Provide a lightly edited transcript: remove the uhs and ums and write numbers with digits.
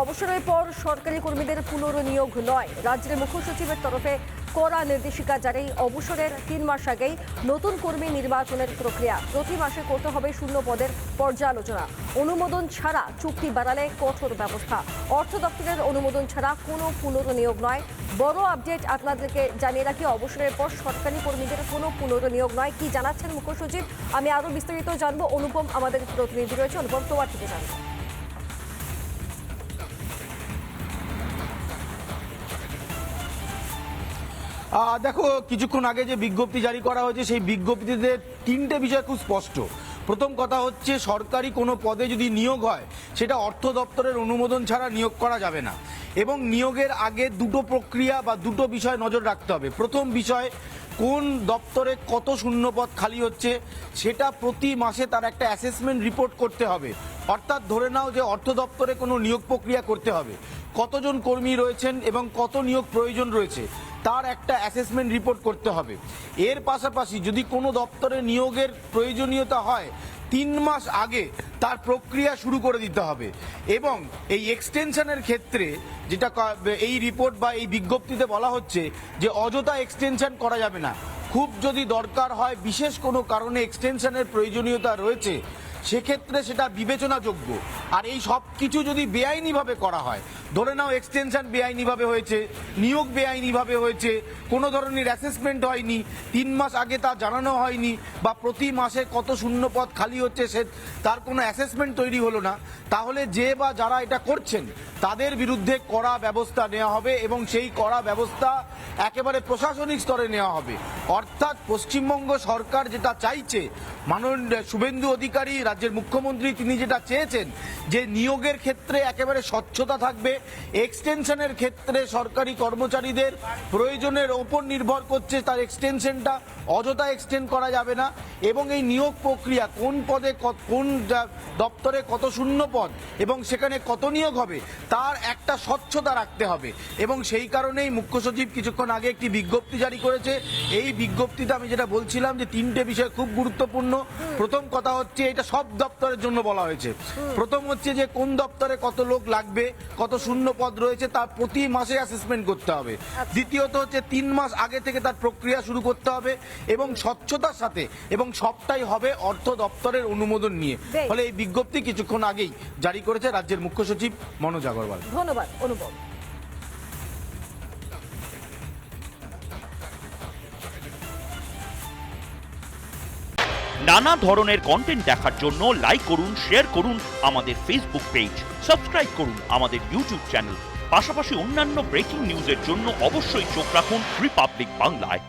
অবসরের পর সরকারি কর্মীদের পুনর্নিয়োগ নয়, রাজ্যের মুখ্য সচিবের তরফে কড়া নির্দেশিকা জারি। অবসরের 3 মাস আগেই নতুন কর্মী নির্বাচনের প্রক্রিয়া। প্রতি মাসে করতে হবে শূন্য পদের পর্যালোচনা। অনুমোদন ছাড়া চুক্তি বাড়ালে কঠোর ব্যবস্থা। অর্থ দপ্তরের অনুমোদন ছাড়া কোনো পুনর্নিয়োগ নয়। বড় আপডেট আপনাদেরকে জানিয়ে রাখি, অবসরের পর সরকারি কর্মীদের কোনো পুনর্নিয়োগ নয়। কি জানাচ্ছেন মুখ্য সচিব, আমি আরো বিস্তারিত জানবো। অনুপম আমাদের প্রতিনিধি রয়েছে, অনুপম তোমার থেকে জানবো। দেখো, কিছুক্ষণ আগে যে বিজ্ঞপ্তি জারি করা হয়েছে সেই বিজ্ঞপ্তিতে 3টে বিষয় খুব স্পষ্ট। প্রথম কথা হচ্ছে, সরকারি কোনো পদে যদি নিয়োগ হয় সেটা অর্থ দপ্তরের অনুমোদন ছাড়া নিয়োগ করা যাবে না, এবং নিয়োগের আগে দুটো প্রক্রিয়া বা দুটো বিষয় নজর রাখতে হবে। প্রথম বিষয়, কোন দপ্তরে কত শূন্যপদ খালি হচ্ছে সেটা প্রতি মাসে তার একটা অ্যাসেসমেন্ট রিপোর্ট করতে হবে। অর্থাৎ ধরে নাও যে অর্থ দপ্তরে কোনো নিয়োগ প্রক্রিয়া করতে হবে, কতজন কর্মী রয়েছেন এবং কত নিয়োগ প্রয়োজন রয়েছে তার একটা অ্যাসেসমেন্ট রিপোর্ট করতে হবে। এর পাশাপাশি যদি কোনো দপ্তরে নিয়োগের প্রয়োজনীয়তা হয় 3 মাস আগে তার প্রক্রিয়া শুরু করে দিতে হবে। এবং এই এক্সটেনশনের ক্ষেত্রে যেটা এই রিপোর্ট বা এই বিজ্ঞপ্তিতে বলা হচ্ছে যে অযথা এক্সটেনশন করা যাবে না। খুব যদি দরকার হয়, বিশেষ কোনো কারণে এক্সটেনশনের প্রয়োজনীয়তা রয়েছে, সেক্ষেত্রে সেটা বিবেচনাযোগ্য। আর এই সব কিছু যদি বেআইনিভাবে করা হয়, ধরে নাও এক্সটেনশন বেআইনিভাবে হয়েছে, নিয়োগ বেআইনিভাবে হয়েছে, কোনো ধরনের অ্যাসেসমেন্ট হয়নি, 3 মাস আগে তা জানানো হয়নি, বা প্রতি মাসে কত শূন্যপদ খালি হচ্ছে সে তার কোনো অ্যাসেসমেন্ট তৈরি হলো না, তাহলে যে বা যারা এটা করছেন তাদের বিরুদ্ধে কড়া ব্যবস্থা নেওয়া হবে। এবং সেই কড়া ব্যবস্থা একেবারে প্রশাসনিক স্তরে নেওয়া হবে। অর্থাৎ পশ্চিমবঙ্গ সরকার যেটা চাইছে, মাননীয় শুভেন্দু অধিকারী রাজ্যের মুখ্যমন্ত্রী তিনি যেটা চেয়েছেন যে নিয়োগের ক্ষেত্রে একেবারে স্বচ্ছতা থাকবে, এক্সটেনশনের ক্ষেত্রে সরকারি কর্মচারীদের প্রয়োজনের ওপর নির্ভর করছে তার এক্সটেনশনটা, অযথা এক্সটেন্ড করা যাবে না। এবং এই নিয়োগ প্রক্রিয়া কোন পদে কোন দপ্তরে কত শূন্য পদ এবং সেখানে কত নিয়োগ হবে তার একটা স্বচ্ছতা রাখতে হবে। এবং সেই কারণেই মুখ্য সচিব কিছুক্ষণ আগে একটি বিজ্ঞপ্তি জারি করেছে। এই বিজ্ঞপ্তিতে আমি যেটা বলছিলাম যে 3টে বিষয় খুব গুরুত্বপূর্ণ। প্রথম কথা হচ্ছে, এটা সব দপ্তরের জন্য বলা হয়েছে। প্রথম হচ্ছে যে কোন দপ্তরে কত লোক লাগবে, কত শূন্য পদ রয়েছে তার প্রতি মাসে অ্যাসেসমেন্ট করতে হবে। দ্বিতীয়ত হচ্ছে 3 মাস আগে থেকে তার প্রক্রিয়া শুরু করতে হবে এবং স্বচ্ছতার সাথে, এবং সবটাই হবে অর্থ দপ্তরের অনুমোদন নিয়ে। ফলে এই বিজ্ঞপ্তি কিছুক্ষণ আগেই জারি করেছে রাজ্যের মুখ্য সচিব মনোজ আগরওয়াল। ধন্যবাদ অনুপম। নানা ধরনের কন্টেন্ট দেখার জন্য লাইক করুন, শেয়ার করুন আমাদের ফেসবুক পেজ, সাবস্ক্রাইব করুন আমাদের ইউটিউব চ্যানেল। পাশাপাশি অন্যান্য ব্রেকিং নিউজের জন্য অবশ্যই চোখ রাখুন রিপাবলিক বাংলায়।